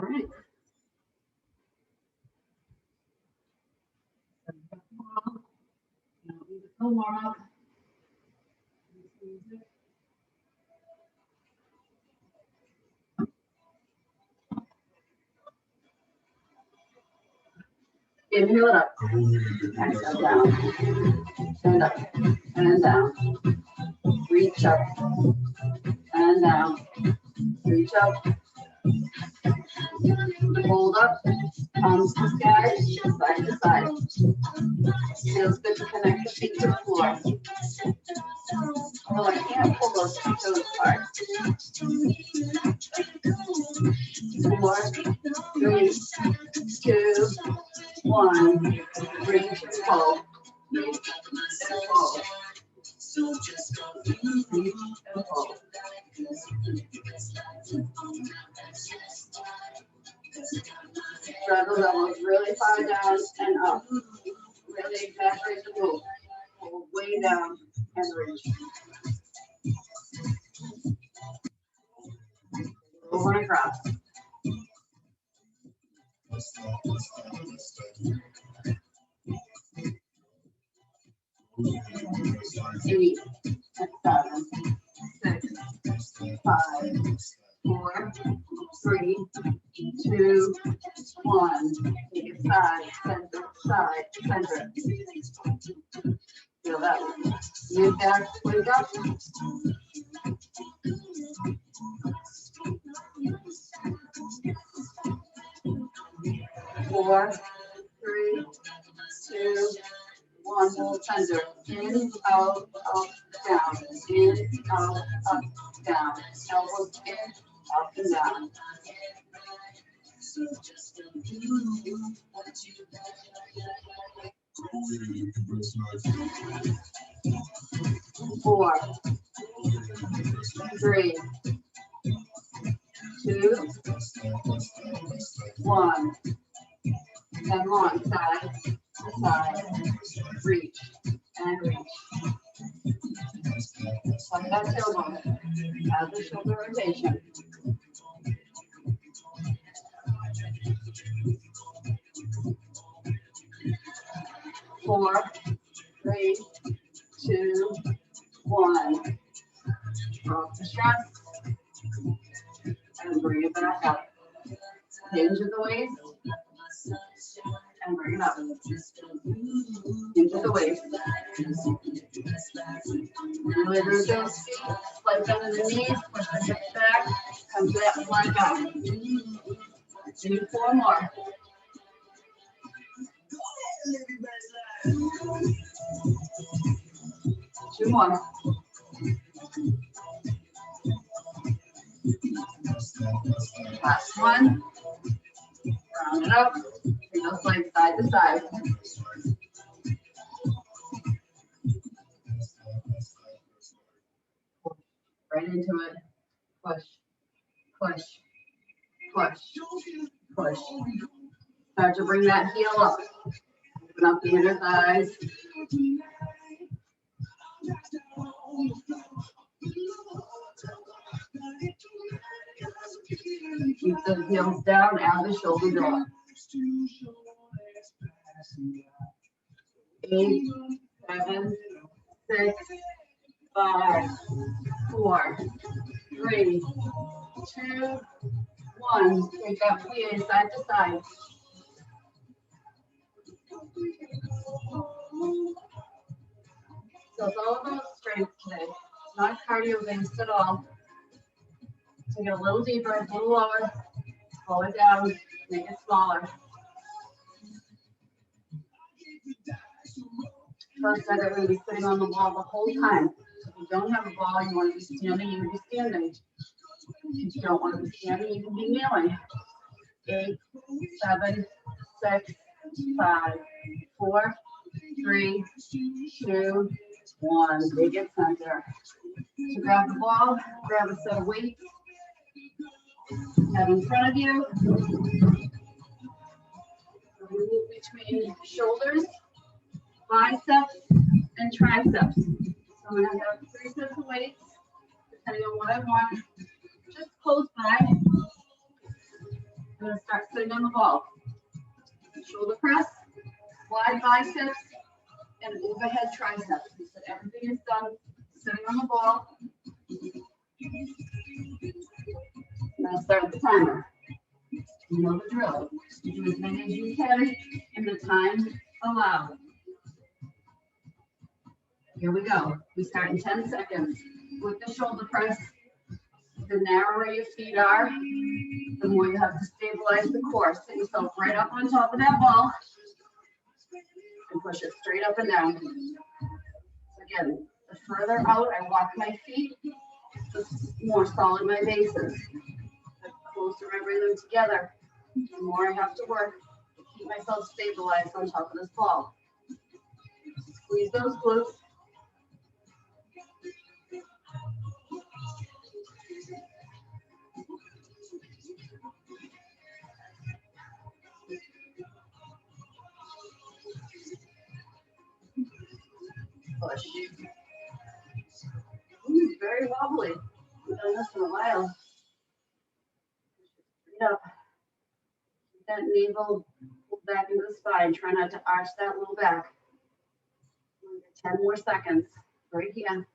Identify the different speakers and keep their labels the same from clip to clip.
Speaker 1: right. Now warm up. Inhale it up. Exhale down. And up. And down. Reach up. And down. Reach up. Hold up. Palms to sky. Side to side. Feels good to connect the feet to the floor. Although I can't pull those toes apart. 4, 3, 2, 1. Reach and pull. Reach and pull. Reach and pull. Drag those elbows really far down and up. Really exaggerate the move. Pull way down and reach. Over and across. Eight, 7, 6, 5, 4, 3, 2, 1. Take it side, center, side, center. Feel that one. Move back, wake up. 4, 3, 2, 1. Hold center. In, out, up, down. In, out, up, down. Elbows in, up and down. 4, 3, 2, 1. And long, side to side. Reach and reach. Tuck that tailbone. Have the shoulder rotation. 4, 3, 2, 1. Drop the stress and bring it back up. Hinge at the waist and bring it up. Hinge at the waist. Really root those feet. Slice under the knees. Push the hips back. Come to that plank out. Do 4 more. Two more. Last one. Round it up. Bring those legs side to side. Right into it. Push, push, push, push. Start to bring that heel up. Open up the inner thighs. Keep the heels down and the shoulder down. 8, 7, 6, 5, 4, 3, 2, 1. Take that plie side to side. So it's all about strength today. Not cardio based at all. Take it a little deeper, a little lower. Pull it down, make it smaller. First set, we're going to be sitting on the wall the whole time. So if you don't have a ball, you want to be standing, you can be standing. If you don't want to be standing, you can be kneeling. 8, 7, 6, 5, 4, 3, 2, 1. Big at center. So grab the ball, grab a set of weights. Have in front of you. Move between shoulders, biceps, and triceps. So I'm going to have 3 sets of weights, depending on what I want. Just close by. And gonna start sitting on the ball. Shoulder press, wide biceps, and overhead triceps. So everything is done sitting on the ball. Now start the timer. You know the drill. You do as many as you can in the time allowed. Here we go. We start in 10 seconds with the shoulder press. The narrower your feet are, the more you have to stabilize the core. Sit yourself right up on top of that ball and push it straight up and down. So again, the further out I walk my feet, the more solid my base is. The closer I bring them together, the more I have to work to keep myself stabilized on top of this ball. Squeeze those glutes. Push. Ooh, very wobbly. I've done this in a while. Straight up. Keep that navel pulled back into the spine. Try not to arch that low back. 10 more seconds. Right here.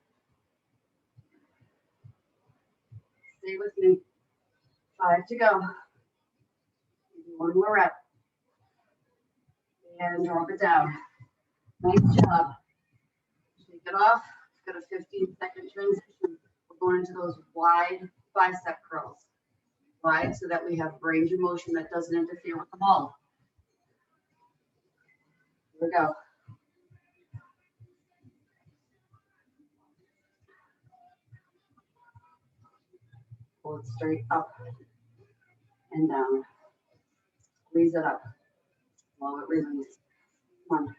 Speaker 1: Stay with me. 5 to go. One more rep. And drop it down. Nice job. Shake it off. Got a 15-second transition. We're going into those wide bicep curls. Wide so that we have range of motion that doesn't interfere with the ball. Here we go. Pull it straight up and down. Squeeze it up while it releases. One,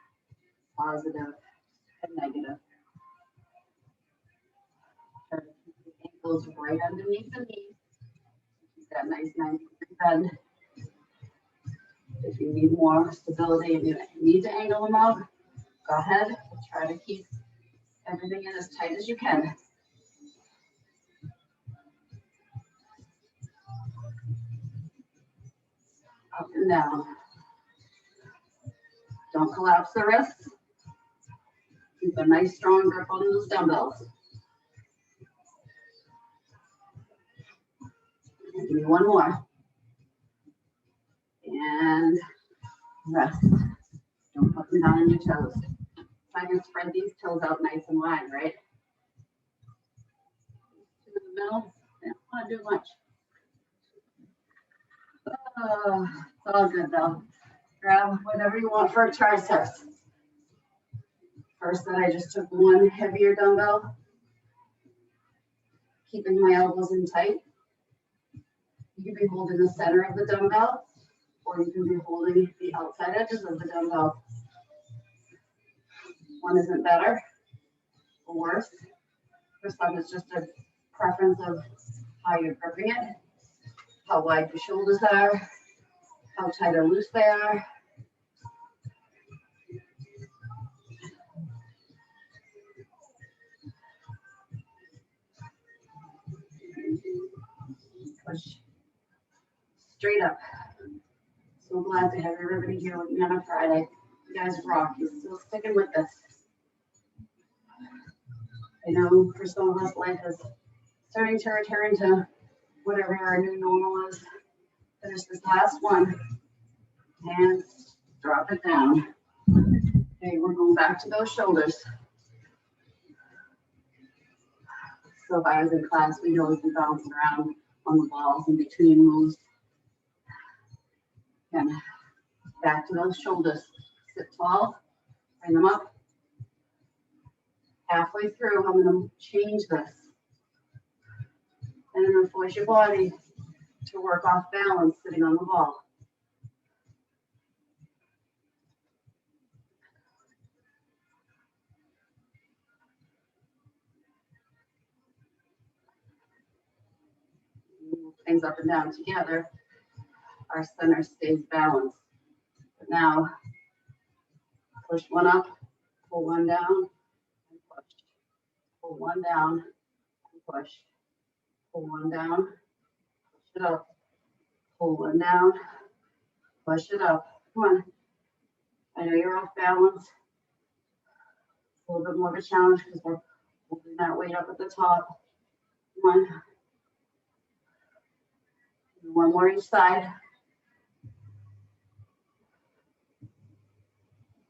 Speaker 1: positive and negative. Try to keep the ankles right underneath the knees. Keep that nice 90-degree bend. If you need more stability and you need to angle them out, go ahead. Try to keep everything in as tight as you can. Up and down. Don't collapse the wrists. Keep a nice strong grip on those dumbbells. Give me one more. And rest. Don't put them down on your toes. Try to spread these toes out nice and wide, right? To the middle. I don't want to do much. It's all good though. Grab whatever you want for triceps. First, then I just took one heavier dumbbell, keeping my elbows in tight. You can be holding the center of the dumbbell, or you can be holding the outside edges of the dumbbell. One isn't better or worse. For some, it's just a preference of how you're gripping it, how wide your shoulders are, how tight or loose they are. Push straight up. So glad to have everybody here with me on a Friday. You guys rock. You're still sticking with this. I know for some of us, life is starting to return to whatever our new normal is. Finish this last one and drop it down. Okay, we're going back to those shoulders. So if I was in class, we'd always be bouncing around on the balls in between moves. And back to those shoulders. Sit tall, bring them up. Halfway through, I'm going to change this. And I'm going to force your body to work off balance sitting on the ball. Move things up and down together. Our center stays balanced. But now, push one up, pull one down, and push. Pull one down, and push. Pull one down, push it up. Pull one down, push it up. Come on. I know you're off balance. A little bit more of a challenge because we're holding that weight up at the top. Come on. One more each side.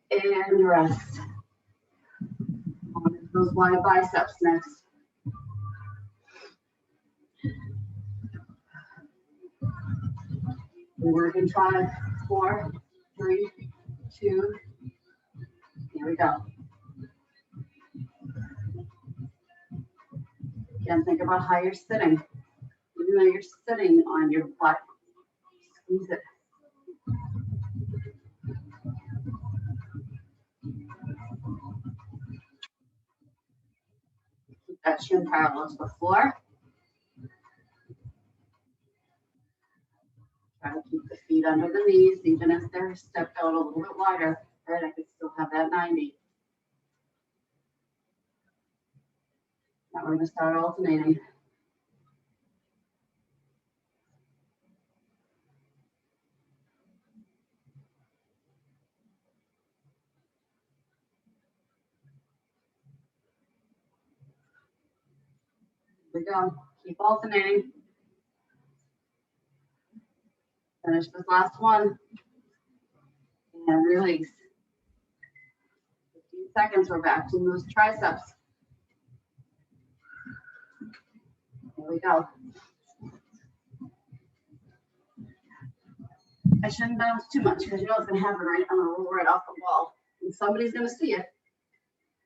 Speaker 1: And rest. Those wide biceps next. We're working 5, 4, 3, 2. Here we go. Again, think about how you're sitting. Even though you're sitting on your butt, squeeze it. Keep that chin parallel to the floor. Try to keep the feet under the knees, even if they're stepped out a little bit wider. Right, I could still have that 90. Now we're going to start alternating. Here we go. Keep alternating. Finish this last one. And release. 15 seconds, we're back to those triceps. Here we go. I shouldn't bounce too much because you know it's going to happen right. I'm going to roll right off the wall. And somebody's going to see it.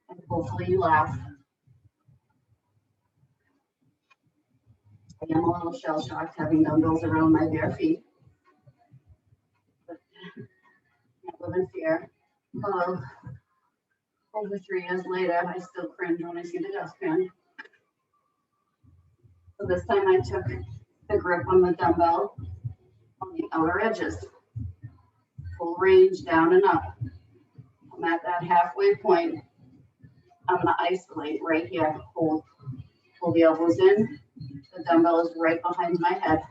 Speaker 1: And hopefully you laugh. I am a little shell shocked having dumbbells around my bare feet. But can't live in fear. Hello. Over 3 years later, I still cringe when I see the dustpan. So this time I took the grip on the dumbbell on the outer edges. Full range down and up. I'm at that halfway point. I'm going to isolate right here. Hold the elbows in. The dumbbell is right behind my head.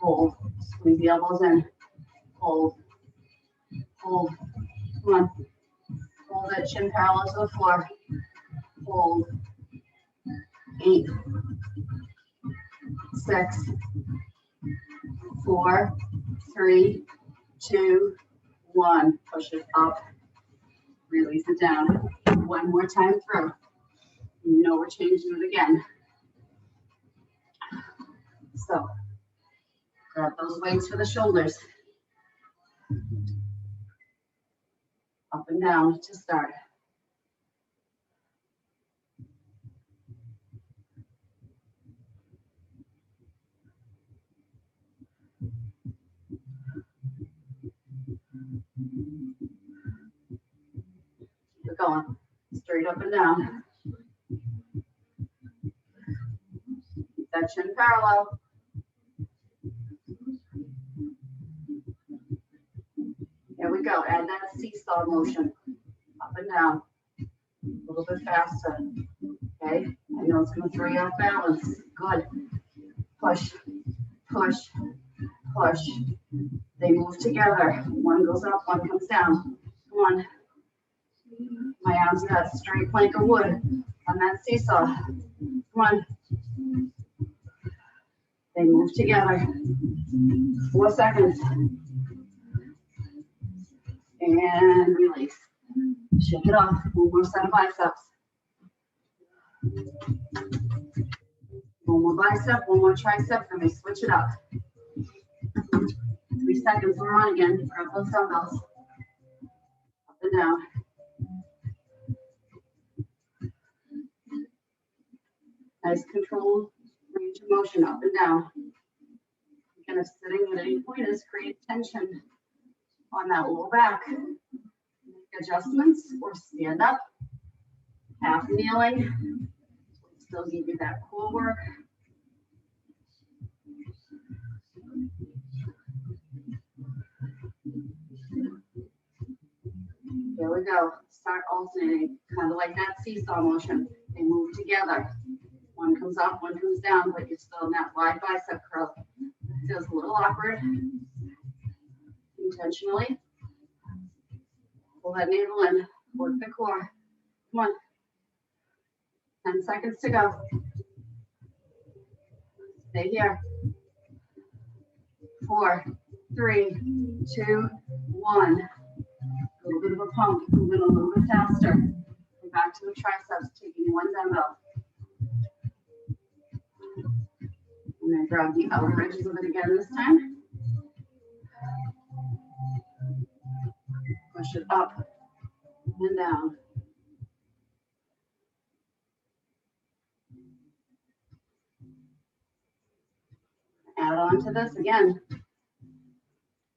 Speaker 1: Hold. Squeeze the elbows in. Hold. Hold. Come on. Hold that chin parallel to the floor. Hold. 8, 6, 4, 3, 2, 1. Push it up. Release it down. One more time through. You know we're changing it again. So, grab those weights for the shoulders. Up and down to start. Keep it going. Straight up and down. Keep that chin parallel. Here we go. Add that seesaw motion. Up and down. A little bit faster. Okay? I know it's going to throw you off balance. Good. Push, push, push. They move together. One goes up, one comes down. Come on. My arms are that straight plank of wood on that seesaw. Come on. They move together. 4 seconds. And release. Shake it off. One more set of biceps. One more bicep, one more tricep, then we switch it up. 3 seconds, we're on again. Grab those dumbbells. Up and down. Nice controlled range of motion up and down. Again, if sitting at any point is create tension on that low back. Make adjustments or stand up. Half kneeling. Still give you that core work. There we go. Start alternating, kind of like that seesaw motion. They move together. One comes up, one comes down, but you're still in that wide bicep curl. Feel little awkward. Intentionally. Pull that navel in. Work the core. Come on. 10 seconds to go. Stay here. 4, 3, 2, 1. A little bit of a pump. Moving a little bit faster. Come back to the triceps, taking one dumbbell. I'm going to grab the outer edges of it again this time. Push it up and down. Add on to this again.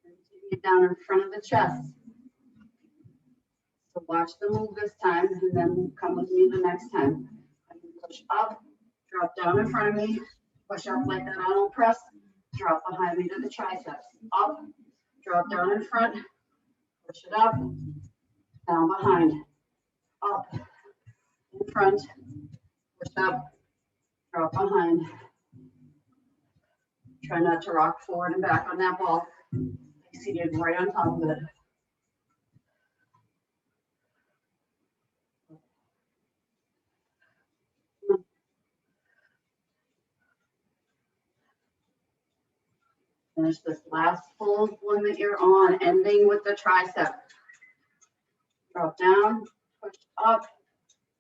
Speaker 1: Take it down in front of the chest. So watch the move this time, and then come with me the next time. I can push up, drop down in front of me, push up like that Arnold press, drop behind me to the triceps. Up, drop down in front, push it up, down behind, up, in front, push up, drop behind. Try not to rock forward and back on that ball. Seated right on top of it. Finish this last full one that you're on, ending with the tricep. Drop down, push up,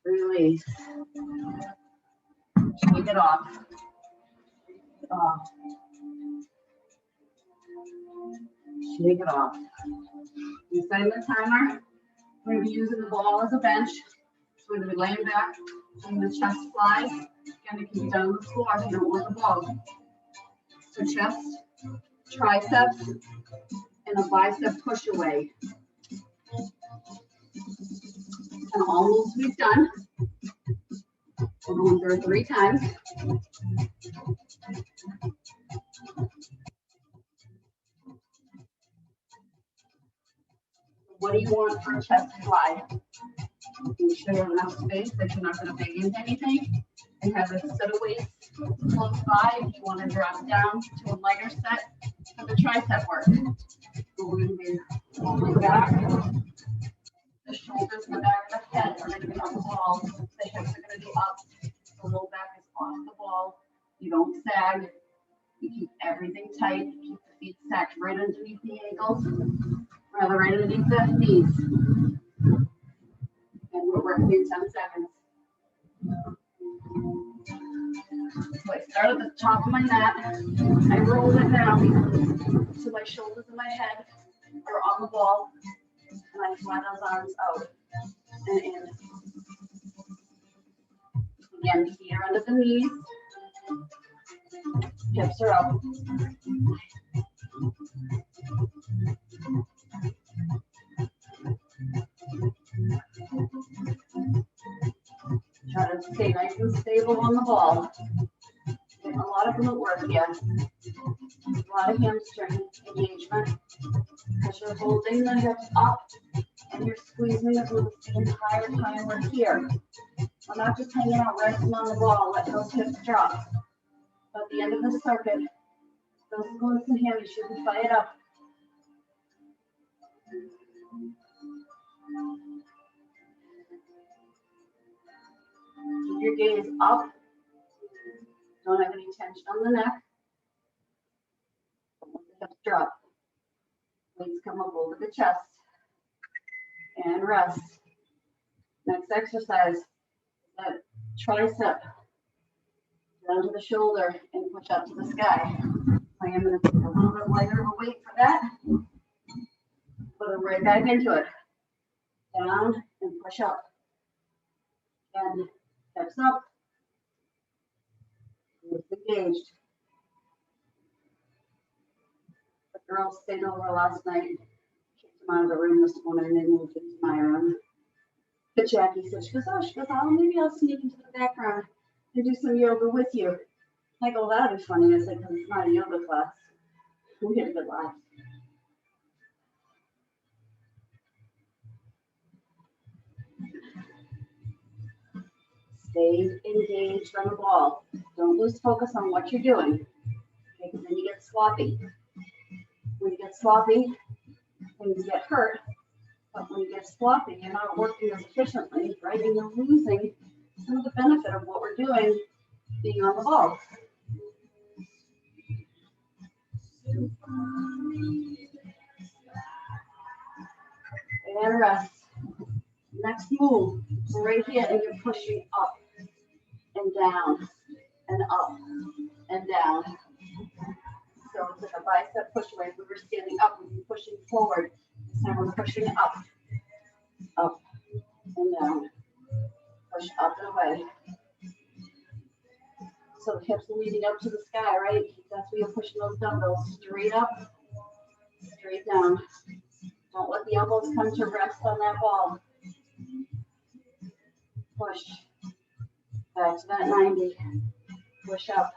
Speaker 1: release. Shake it off. Shake it off. Inside the timer, we're going to be using the ball as a bench. So we're going to be laying back, letting the chest fly. Again, it can be done on the floor if you don't want the ball. So chest, triceps, and a bicep push away. And all moves we've done. We're going through 3 times. What do you want for a chest fly? Make sure you have enough space that you're not going to bang into anything. And have a set of weights close by if you want to drop down to a lighter set for the tricep work. So we're going to be pulling back. The shoulders and the back of the head are going to be on the ball. The hips are going to be up. The low back is off the ball. You don't sag. You keep everything tight. You keep the feet stacked right underneath the ankles, rather right underneath the knees. And we're working in 10 seconds. So I start at the top of my mat. I roll it down so my shoulders and my head are on the ball. And I fly those arms out and in. Again, feet are under the knees. Hips are up. Try to stay nice and stable on the ball. Getting a lot of glute work here. A lot of hamstring engagement. Because you're holding the hips up and you're squeezing the glutes the entire time we're here. I'm not just hanging out resting on the ball, letting those hips drop. But at the end of the circuit, those glutes and hammies should be fired up. Keep your gaze up. Don't have any tension on the neck. Don't let the hips drop. Weights come up over the chest. And rest. Next exercise, that tricep down to the shoulder and push up to the sky. I am going to take a little bit lighter of a weight for that. Put it right back into it. Down and push up. And hips up. Glutes engaged. The girls stayed over last night. Kicked them out of the room this morning and they moved into my room. But Jackie said, she goes, oh, maybe I'll sneak into the background and do some yoga with you. I go, that'd be funny. I said, because it's not a yoga class. We had a good laugh. Stay engaged on the ball. Don't lose focus on what you're doing, because then you get sloppy. When you get sloppy, things get hurt. But when you get sloppy, you're not working as efficiently, right? And you're losing some of the benefit of what we're doing being on the ball. And rest. Next move, right here, and you're pushing up and down and up and down. So it's like a bicep push away. If we were standing up, we'd be pushing forward. This time we're pushing up, up and down. Push up and away. So the hips are leading up to the sky, right? That's where you're pushing those dumbbells. Straight up, straight down. Don't let the elbows come to rest on that ball. Push. Back to that 90. Push up.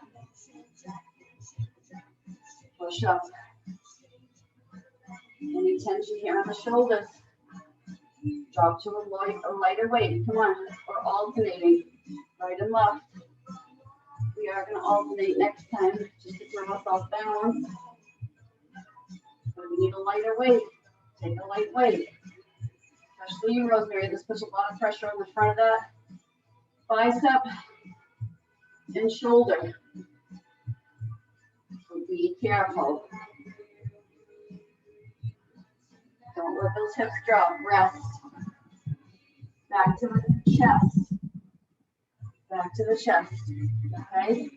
Speaker 1: Push up. Any tension here on the shoulders. Drop to a lighter weight. Come on. We're alternating. Right and left. We are going to alternate next time just to throw us off balance. So we need a lighter weight. Take a light weight. Especially you, Rosemary. This puts a lot of pressure on the front of that bicep and shoulder. So be careful. Don't let those hips drop. Rest. Back to the chest. Back to the chest. Okay?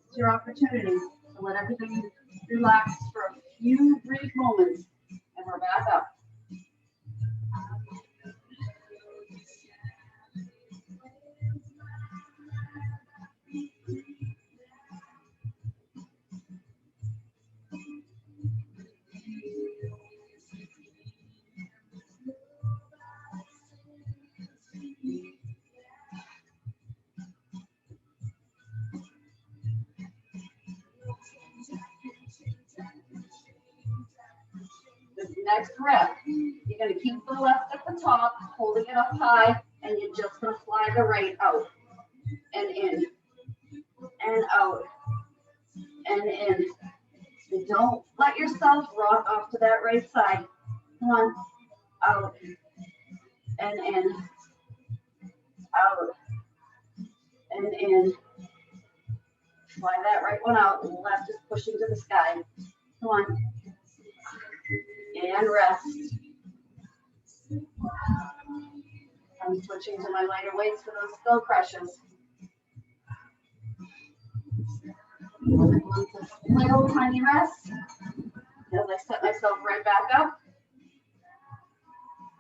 Speaker 1: It's your opportunity to let everything relax for a few brief moments, and we're back up. Next rep, you're going to keep the left at the top, holding it up high, and you're just going to fly the right out and in and out and in. So don't let yourself rock off to that right side. Come on, out and in, out and in. Fly that right one out, and the left is pushing to the sky. Come on. And rest. I'm switching to my lighter weights for those skull crushes. Little tiny rest as I set myself right back up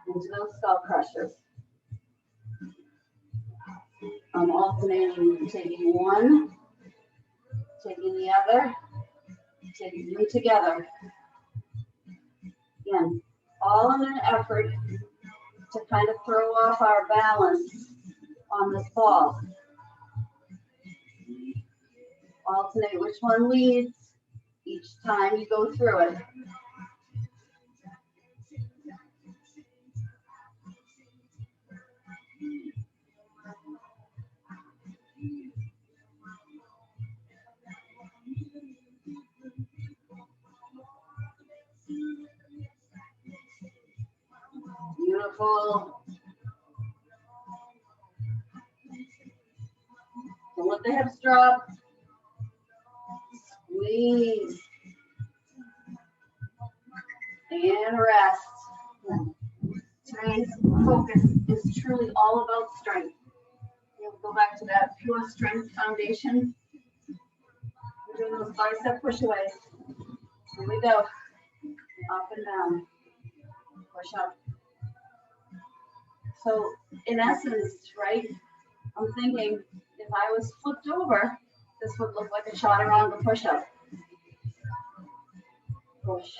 Speaker 1: into those skull crushers. I'm alternating, taking one, taking the other, taking them together. Again, all in an effort to kind of throw off our balance on this ball. Alternate which one leads each time you go through it. Beautiful. Don't let the hips drop. Squeeze. And rest. Today's focus is truly all about strength. We'll go back to that pure strength foundation. We're doing those bicep push-aways. Here we go. Up and down. Push up. So in essence, right, I'm thinking if I was flipped over, this would look like a chaturanga push-up. Push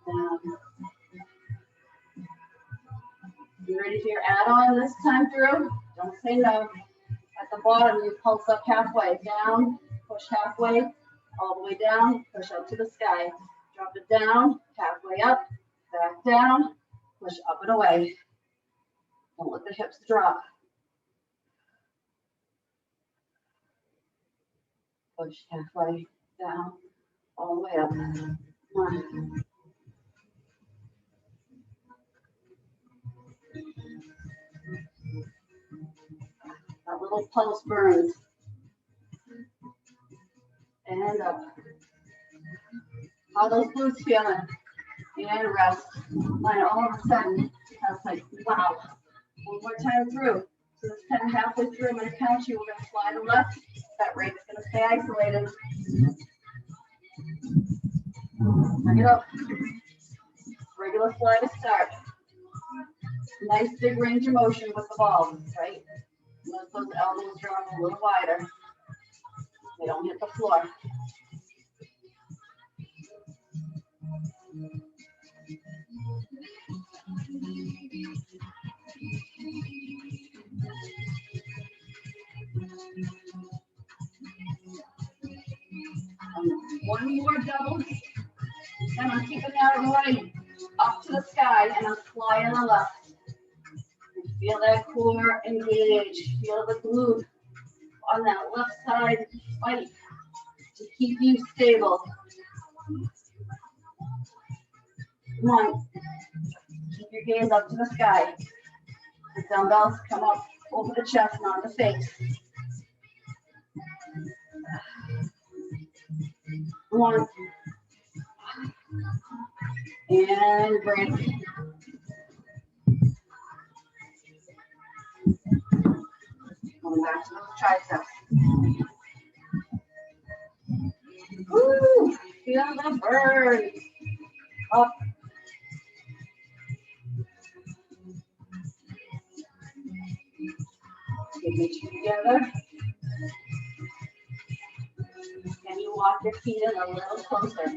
Speaker 1: down. You ready for your add-on this time through? Don't say no. At the bottom, you pulse up halfway, down, push halfway, all the way down, push up to the sky. Drop it down, halfway up, back down, push up and away. Don't let the hips drop. Push halfway, down, all the way up. 1. That little pulse burns. And up. How those glutes feeling? And rest. And all of a sudden, I was like, wow. One more time through. So it's kind of halfway through. I'm going to count you. We're going to slide left. That rate's going to stay isolated. Bring it up. Regular slide to start. Nice big range of motion with the ball, right? Let those elbows draw a little wider. They don't hit the floor. One more double. And I'm keeping that right up to the sky, and I'm flying on the left. Feel that core engage. Feel the glute on that left side fight to keep you stable. 1. Keep your gaze up to the sky. The dumbbells come up over the chest, not the face. 1. And break. Going back to those triceps. Woo! Feel the burn. Up. Get you together. And you walk your feet in a little closer.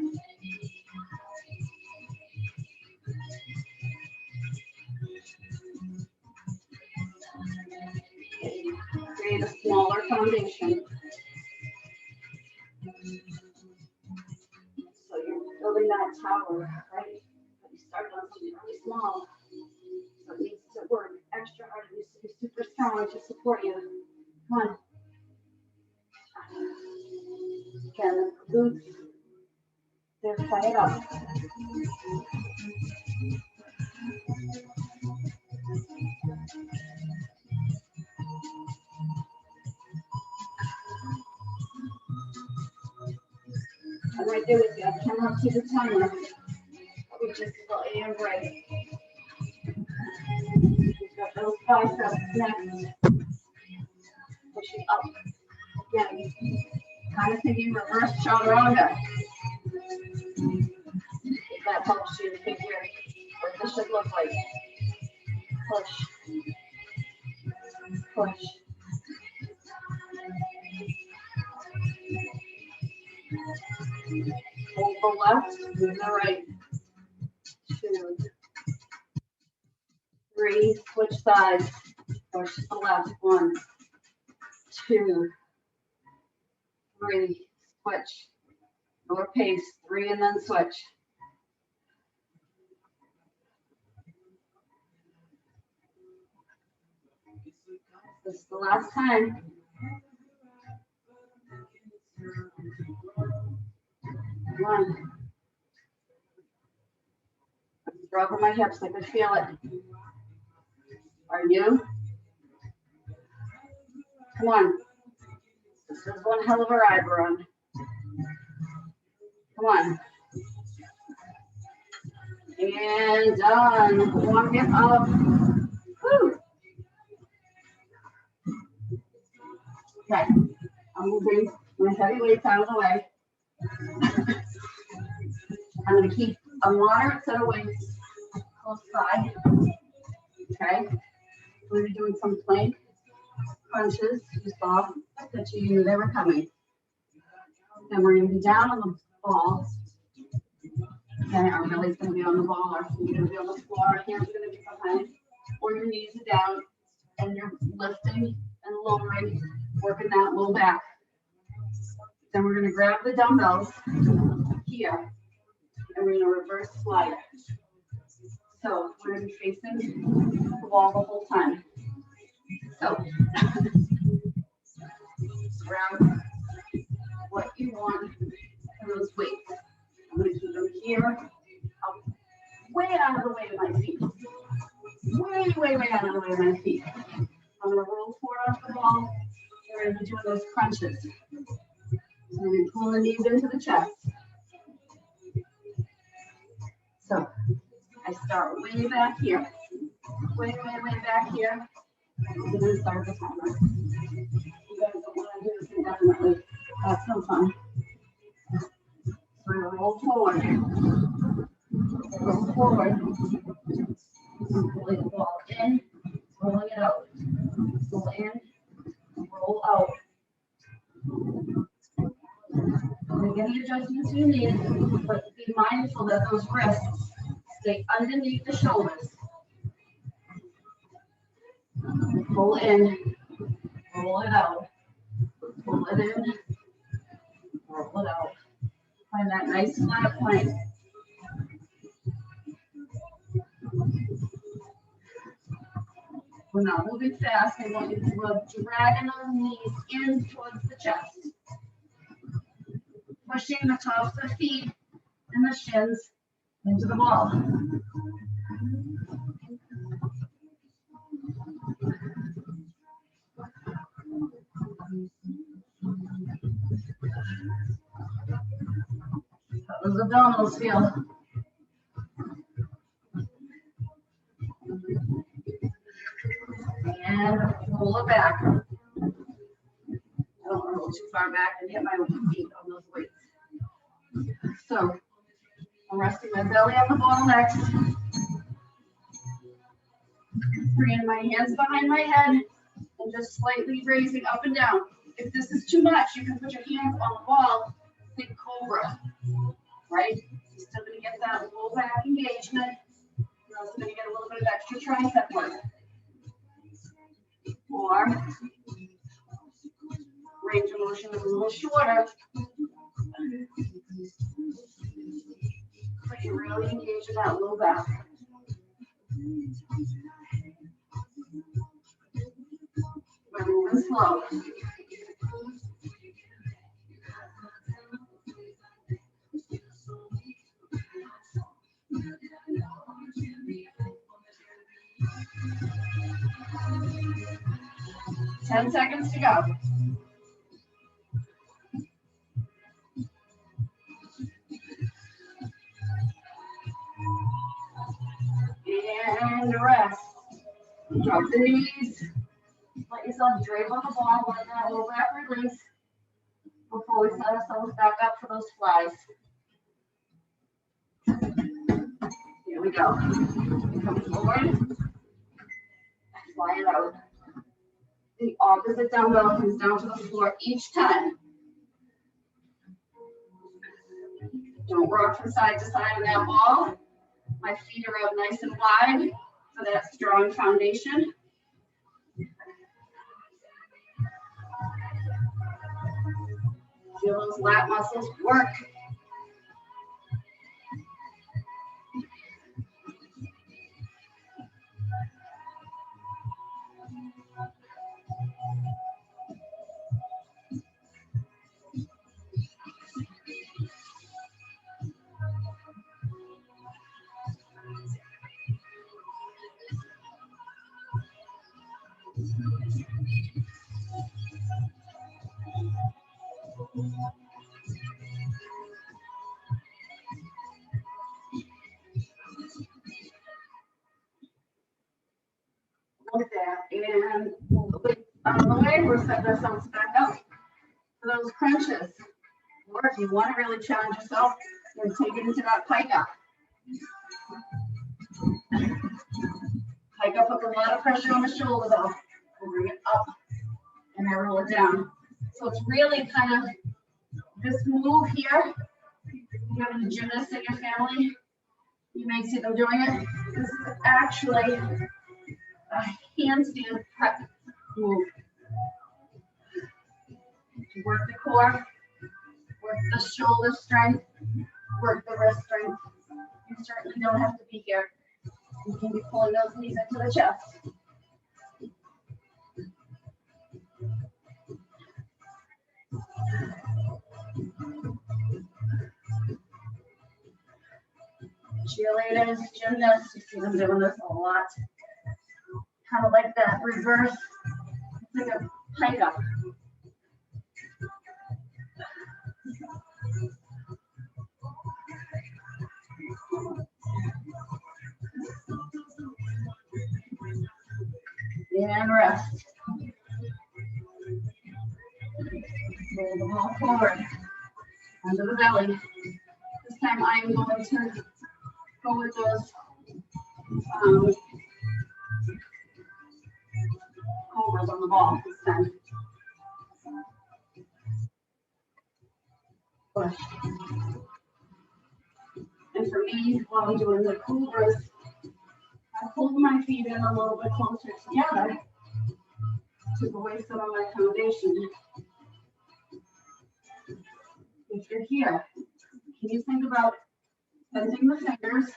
Speaker 1: Create a smaller foundation. So you're building that tower, right? But you start on something really small. So it needs to work extra hard. It needs to be super strong to support you. Come on. Again, the glutes. They're fired up. I'm right there with you. I cannot see the timer. We just go and break. We've got those biceps next. Pushing up. Again, kind of thinking reverse chaturanga. If that helps you figure what this should look like. Push. Push. Hold the left, move the right. 2, 3, switch sides. Push the left. 1, 2, 3, switch. Lower pace. 3 and then switch. This is the last time. 1. Rubbing my hips, I can feel it. Are you? Come on. This is one hell of a ride we're on. Come on. And done. Walk it up. Woo. Okay. I'm moving my heavy weights out of the way. I'm going to keep a moderate set of weights close by. Okay. We're doing some plank punches. You saw that you knew they were coming. Then we're going to be down on the ball. Okay, our belly's going to be on the ball. Our feet are going to be on the floor. Our hands are going to be behind. Or your knees are down. And you're lifting and lowering, working that low back. Then we're going to grab the dumbbells here. And we're going to reverse slide. So we're going to be facing the wall the whole time. So grab what you want ear out, way out of the way of my feet. Way out of the way of my feet. I'm gonna roll forward off the ball. We're gonna be doing those crunches. So I'm gonna pull the knees into the chest. So I start way back here. Way back here. I'm gonna start the timer. You guys don't want to do this indefinitely. That's no fun. So we're gonna roll forward. Roll forward. Pulling the ball in, rolling it out. Roll in, roll out. Make any adjustments you need, but be mindful that those wrists stay underneath the shoulders. Pull in, roll it out. Pull it in, roll it out. Find that nice flat plank. We're not moving fast. I want you to love dragging those knees in towards the chest. Pushing the tops of the feet and the shins into the ball. How does the abdominals feel? And pull it back. I don't want to go too far back and hit my feet on those weights. So I'm resting my belly on the ball next. Bringing my hands behind my head and just slightly raising up and down. If this is too much, you can put your hands on the ball, think cobra, right? You're still going to get that low back engagement. You're also going to get a little bit of extra tricep work. Or range of motion is a little shorter. But you really engage in that low back. We're moving slow. Ten seconds to go. And rest. Drop the knees. Let yourself drape on the ball, let that low back release before we set ourselves back up for those flies. Here we go. Come forward. Fly it out. The opposite dumbbell comes down to the floor each time. Don't rock from side to side in that ball. My feet are out nice and wide for that strong foundation. Feel those lat muscles work. Look that and pull the weight out of the way. We're setting ourselves back up for those crunches. Or if you want to really challenge yourself, then take it into that pike up. Pike up with a lot of pressure on the shoulder though. We'll bring it up and I roll it down. So it's really kind of this move here. You have a gymnast in your family, you may see them doing it. This is actually a handstand prep move. To work the core, work the shoulder strength, work the wrist strength. You certainly don't have to be here. You can be pulling those knees into the chest. Cheerleaders, gymnasts, you see them doing this a lot. Kind of like that reverse, it's like a pike up. And rest. Roll the ball forward, under the belly. This time I'm going to go with those cobras on the ball this time. Push. And for me, while I'm doing the cobras, I pulled my feet in a little bit closer together, took away some of my foundation. If you're here, can you think about bending the fingers,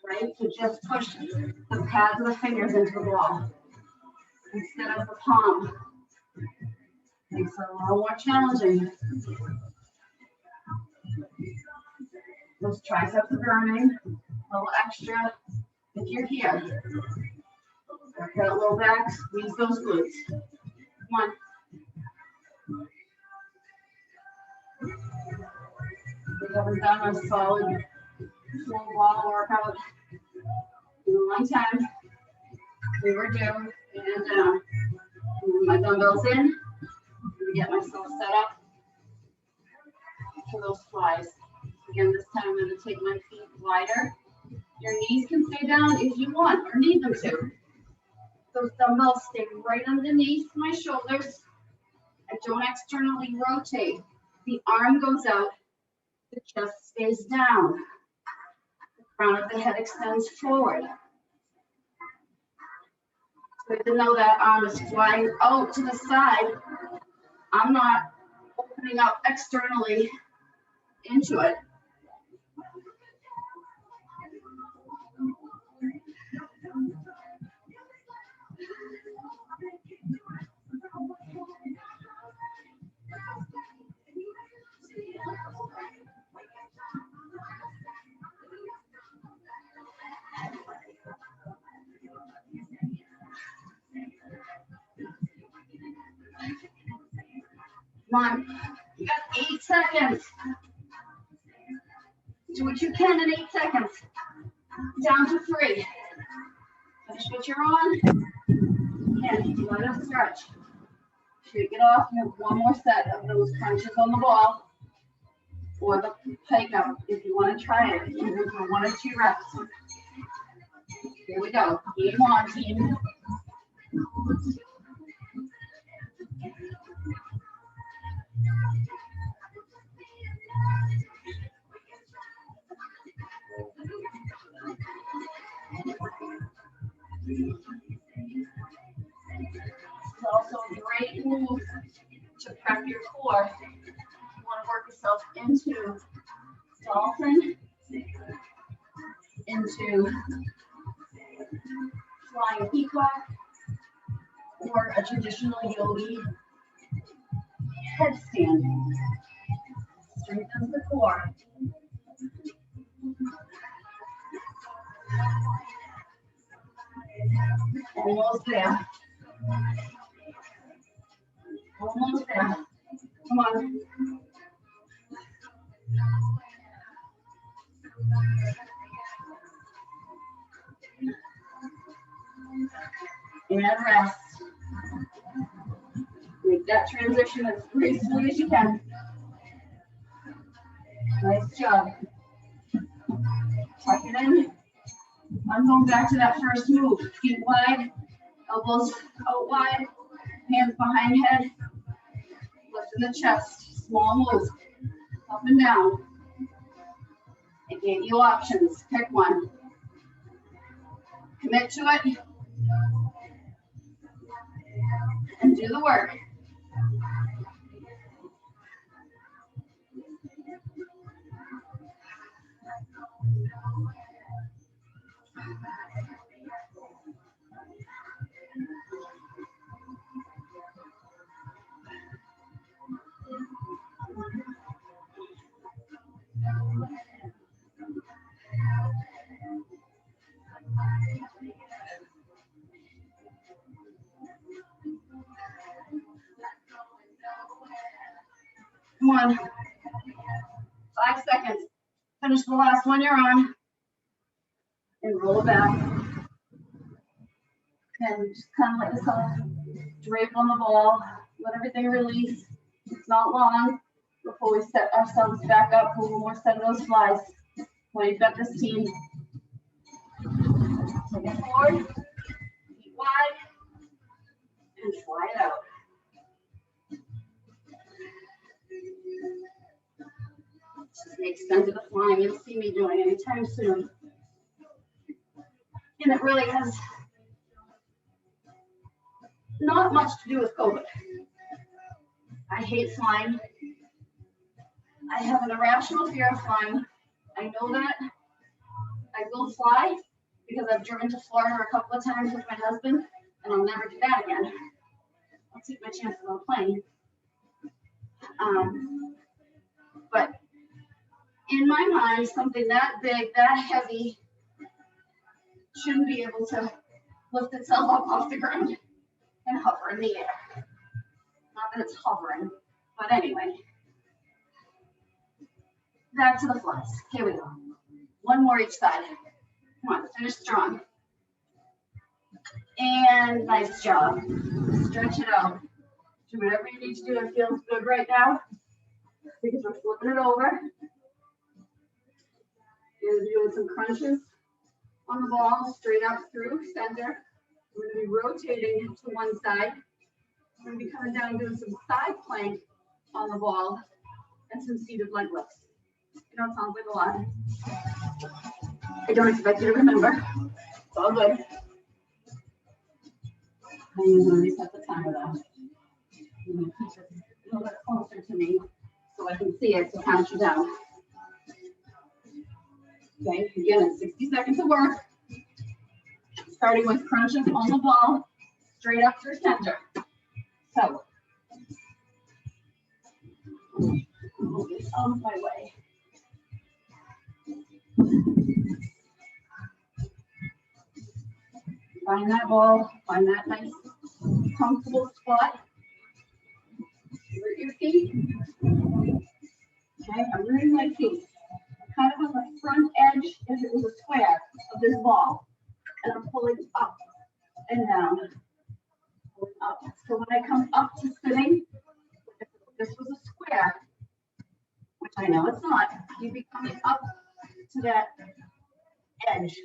Speaker 1: right? To just push the pads of the fingers into the ball instead of the palm. Makes it a little more challenging. Those triceps are burning, a little extra. If you're here, work that low back, squeeze those glutes. One. We haven't done a solid full wall workout in a long time. We were due, and my dumbbells in. I'm gonna get myself set up for those flies. Again, this time I'm going to take my feet wider. Your knees can stay down if you want or need them to. Those dumbbells stay right underneath my shoulders. I don't externally rotate. The arm goes out, the chest stays down. The crown of the head extends forward. So even though that arm is flying out to the side, I'm not opening up externally into it. Come on, you got 8 seconds. Do what you can in 8 seconds. Down to 3. Finish what you're on. And let it stretch. Shake it off. You have one more set of those crunches on the ball or the pike up if you want to try it, even for 1 or 2 reps. Here we go. Game on, team. It's also a great move to prep your core. You want to work yourself into dolphin, into flying peacock, or a traditional yogi headstand. Strengthens the core. Almost there. Almost there. Come on. And rest. Make that transition as gracefully as you can. Nice job. Tuck it in. I'm going back to that first move. Feet wide, elbows out wide, hands behind head, lifting the chest. Small move. Up and down. I gave you options. Pick one. Commit to it. And do the work. Come on. 5 seconds. Finish the last one you're on. And roll it back. And just kind of let yourself drape on the ball. Let everything release. It's not long before we set ourselves back up for one more set of those flies. Well, you've got this team. Take it forward, feet wide, and fly it out. This is the extent of the flying you'll see me doing anytime soon. And it really has not much to do with COVID. I hate flying. I have an irrational fear of flying. I know that. I will fly because I've driven to Florida a couple of times with my husband, and I'll never do that again. I'll take my chances on a plane. But in my mind, something that big, that heavy, shouldn't be able to lift itself up off the ground and hover in the air. Not that it's hovering, but anyway. Back to the flies. Here we go. One more each side. Come on, finish strong. And nice job. Stretch it out. Do whatever you need to do. It feels good right now because we're flipping it over. You're doing some crunches on the ball, straight up through center. We're going to be rotating to one side. We're going to be coming down doing some side plank on the ball and some seated leg lifts. You know, it sounds like a lot. I don't expect you to remember. It's all good. I'm going to reset the timer though. I'm going to keep it a little bit closer to me so I can see it to count you down. Okay, again, 60 seconds of work. Starting with crunches on the ball, straight up through center. So, move this out of my way. Find that ball, find that nice, comfortable spot. Root your feet. Okay, I'm rooting my feet. Kind of on the front edge as it was a square of this ball. And I'm pulling up and down. Pulling up. So when I come up to sitting, if this was a square, which I know it's not, you'd be coming up to that edge.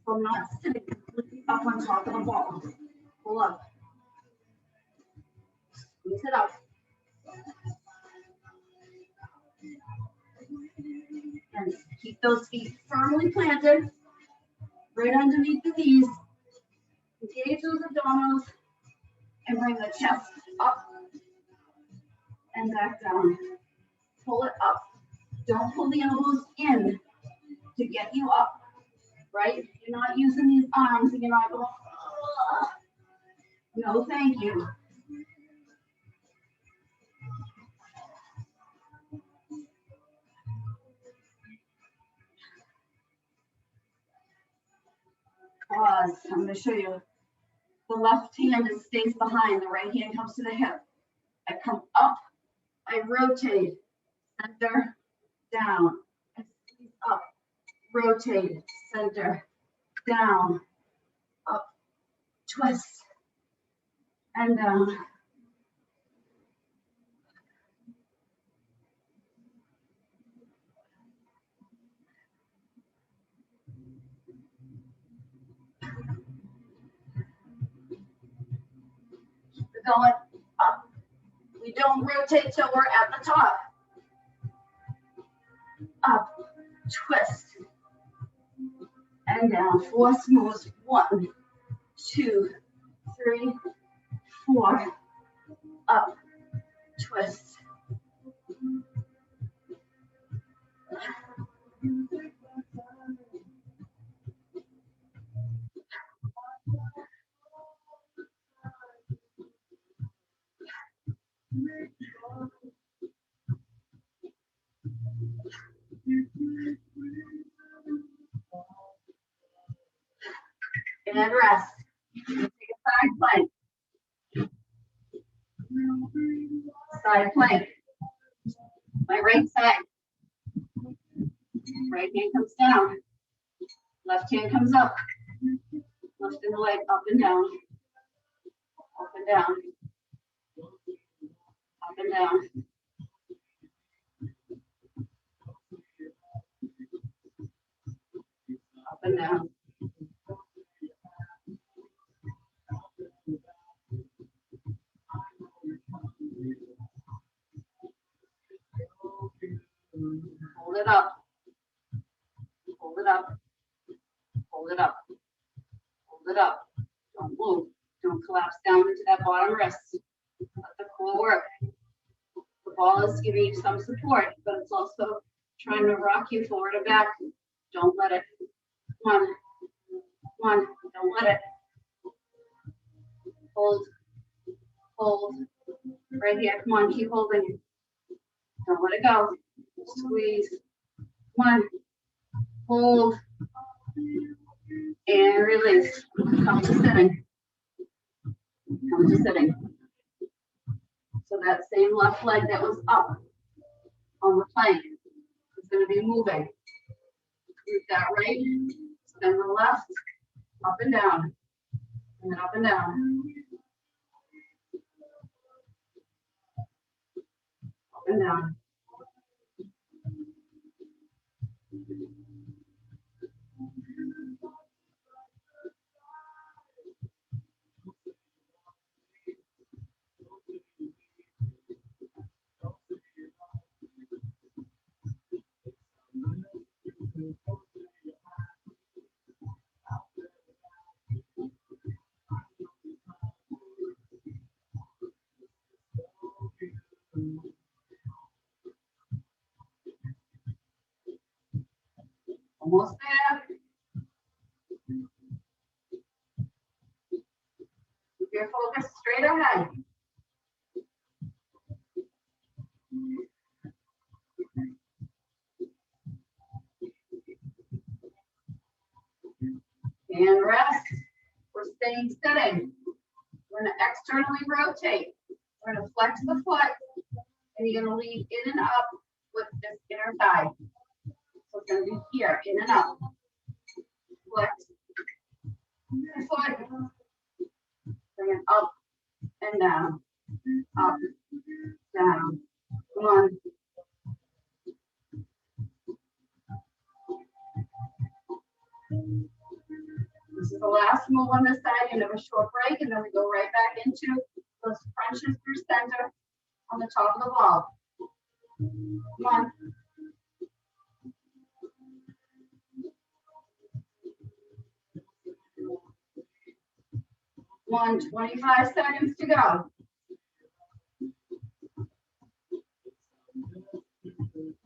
Speaker 1: So I'm not sitting completely up on top of the ball. Pull up. Squeeze it up. And keep those feet firmly planted, right underneath the knees. Engage those abdominals and bring the chest up and back down. Pull it up. Don't pull the elbows in to get you up, right? You're not using these arms and you're not going, ugh. No, thank you. Pause. I'm going to show you. The left hand stays behind. The right hand comes to the hip. I come up. I rotate. Center. Down. I squeeze up. Rotate. Center. Down. Up. Twist. And down. Going up. We don't rotate till we're at the top. Up, twist, and down. 4 smooths. 1, 2, 3, 4. Up, twist. And rest. Take a side plank. Side plank. My right side. Right hand comes down. Left hand comes up. Lifting the leg up and down. Up and down. Up and down. Up and down. Hold it up. Hold it up. Hold it up. Hold it up. Don't move. Don't collapse down into that bottom wrist. Let the core work. The ball is giving you some support, but it's also trying to rock you forward and back. Don't let it. Come on. Come on. Don't let it. Hold. Hold. Right here. Come on. Keep holding. Don't let it go. Squeeze. Come on. Hold. And release. Come to sitting. Come to sitting. So that same left leg that was up on the plank is going to be moving. Move that right, then the left, up and down, and then up and down. Up and down. Almost there. Keep your focus straight ahead. And rest. We're staying sitting. We're going to externally rotate. We're going to flex the foot, and you're going to lead in and up with this inner thigh. So it's going to be here, in and up. Flex the foot. Bring it up and down. Up, down. Come on. This is the last move on this side. You have a short break, and then we go right back into those crunches through center on the top of the ball. Come on. Come on, 25 seconds to go.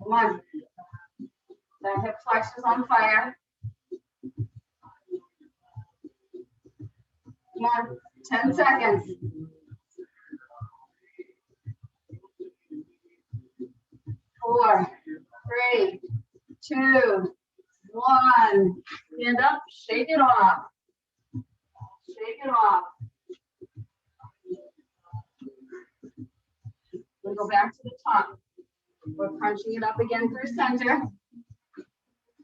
Speaker 1: Come on. That hip flexor's on fire. Come on, 10 seconds. 4, 3, 2, 1. Stand up, shake it off. Shake it off. We'll go back to the top. We're crunching it up again through center.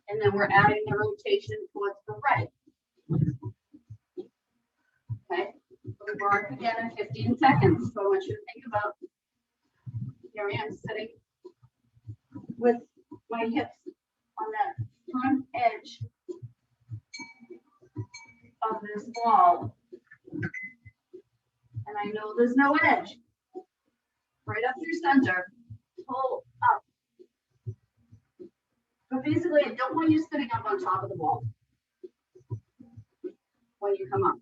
Speaker 1: And then we're adding the rotation towards the right. Okay, we'll work again in 15 seconds. So I want you to think about, here I am sitting with my hips on that front edge of this wall. And I know there's no edge. Right up through center, pull up. But basically, I don't want you sitting up on top of the wall when you come up,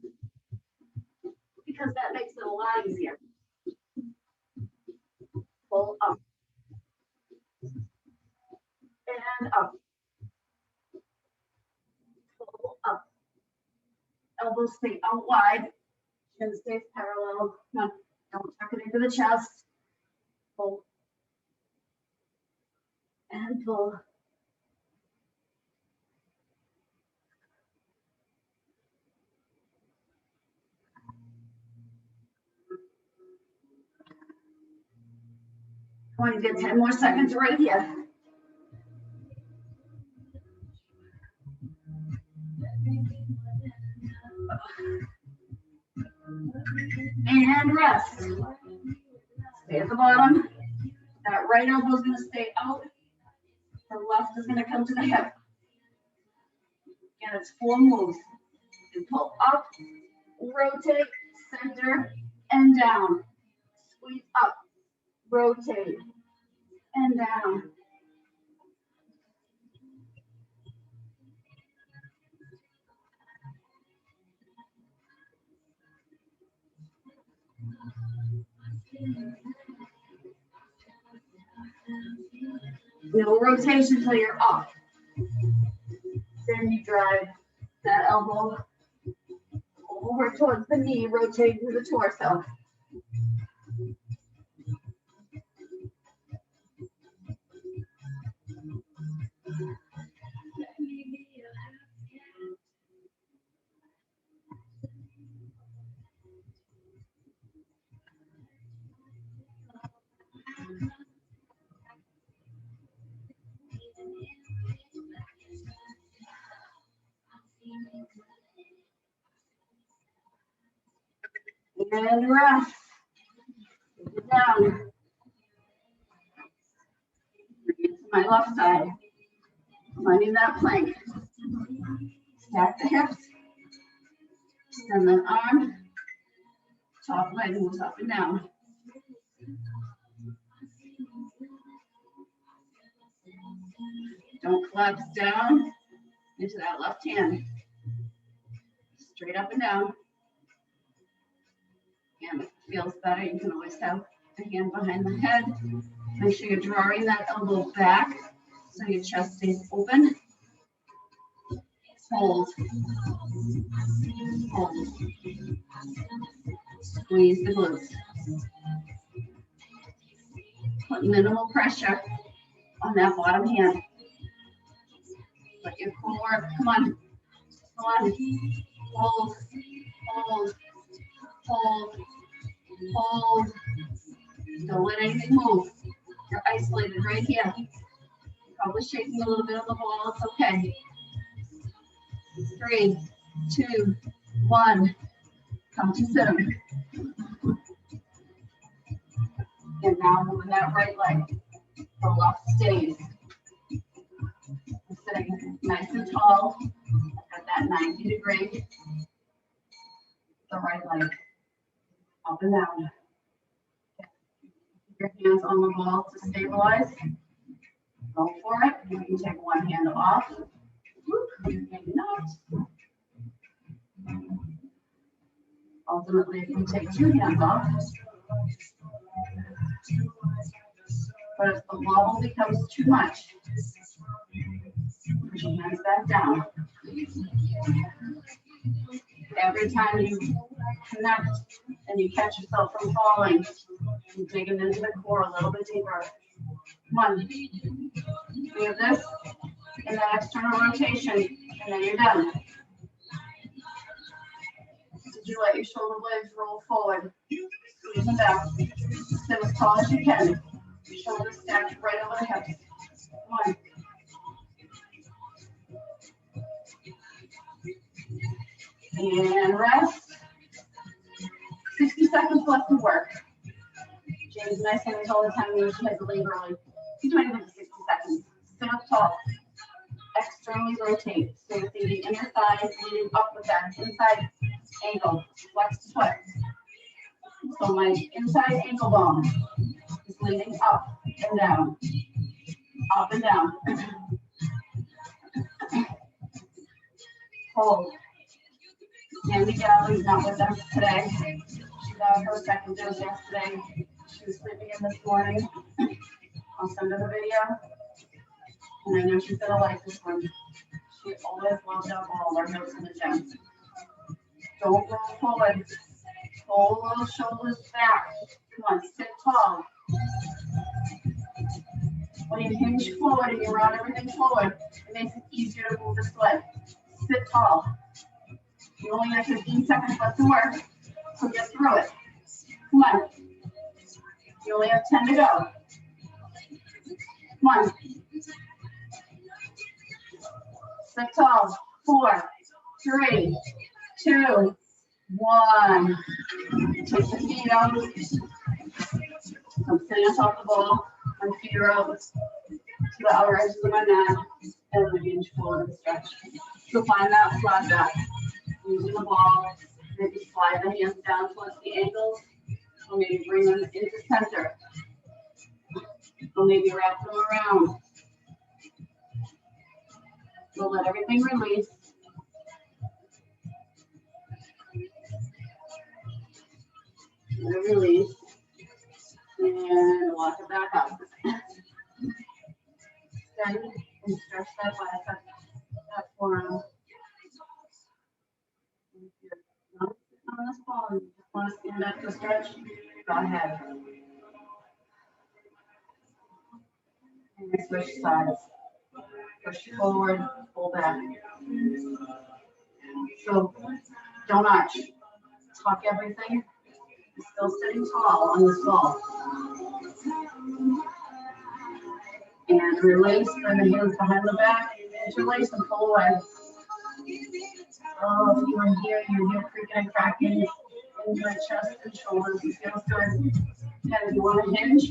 Speaker 1: because that makes it a lot easier. Pull up and up. Pull up. Elbows stay out wide. Chin stays parallel. No, don't tuck it into the chest. Pull and pull. Going to get 10 more seconds right here. And rest. Stay at the bottom. That right elbow is going to stay out. The left is going to come to the hip. And it's 4 moves. You pull up, rotate, center, and down. Squeeze up, rotate, and down. No rotation until you're up. Then you drive that elbow over towards the knee, rotate to the torso. And rest. Take it down. Bring it to my left side. Finding that plank. Stack the hips. Extend that arm. Top leg moves up and down. Don't collapse down into that left hand. Straight up and down. And if it feels better, you can always have the hand behind the head. Make sure you're drawing that elbow back so your chest stays open. Hold. Hold. Squeeze the glutes. Put minimal pressure on that bottom hand. Let your core work. Come on. Come on. Hold. Hold. Hold. Hold. Don't let anything move. You're isolated right here. You're probably shaking a little bit on the ball. It's okay. 3, 2, 1. Come to sit. And now moving that right leg. The left stays. We're sitting nice and tall at that 90 degree. The right leg up and down. Keep your hands on the ball to stabilize. Go for it. You can take one hand off. Maybe not. Ultimately, if you take 2 hands off, but if the wobble becomes too much, put your hands back down. Every time you connect and you catch yourself from falling, you dig it into the core a little bit deeper. Come on. We have this and that external rotation, and then you're done. Did you let your shoulder blades roll forward? Squeeze them back. Sit as tall as you can. Shoulders stacked right over the hips. Come on. And rest. 60 seconds left to work. James and I say this all the time. We usually have to leave early. Keep doing it for 60 seconds. Sit up tall. Externally rotate. So you see the inner thigh leading up with that inside ankle. Flex to foot. So my inside ankle bone is leading up and down. Up and down. Hold. Candy Gallery's not with us today. She got her second dose yesterday. She was sleeping in this morning. I'll send her the video. And I know she's gonna like this one. She always loves that ball or goes to the gym. Don't roll forward. Pull those shoulders back. Come on, sit tall. When you hinge forward and you round everything forward, it makes it easier to move this leg. Sit tall. You only have 15 seconds left to work, so get through it. Come on. You only have 10 to go. Come on. Sit tall. 4, 3, 2, 1. Take the feet out. I'm sitting on top of the ball. My feet are out to the outer edges of my mat. And we inch forward and stretch. So find that flat back. Using the ball. Maybe slide the hands down towards the ankles. Or maybe bring them into center. Or maybe wrap them around. So let everything release. Let it release. And walk it back up. Extend and stretch that bicep, that forearm. If you're not sitting on this ball and you just want to stand up to stretch, go ahead. And switch sides. Push forward, pull back. So don't arch. Tuck everything. You're still sitting tall on this ball. And release, bring the hands behind the back, interlace and pull away. Oh, if you're here, you're here creaking and cracking in your chest and shoulders. It feels good. And if you want to hinge,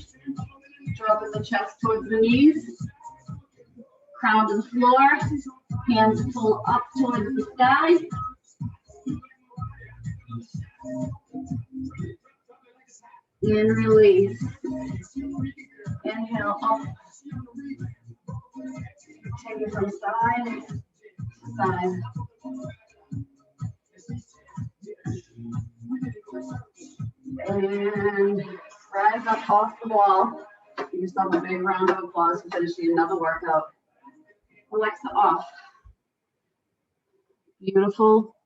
Speaker 1: drop the chest towards the knees, crown to the floor, hands pull up towards the sky. And release. Inhale up. Take it from side to side. And rise up off the wall. Give yourself a big round of applause for finishing another workout. Alexa off. Beautiful.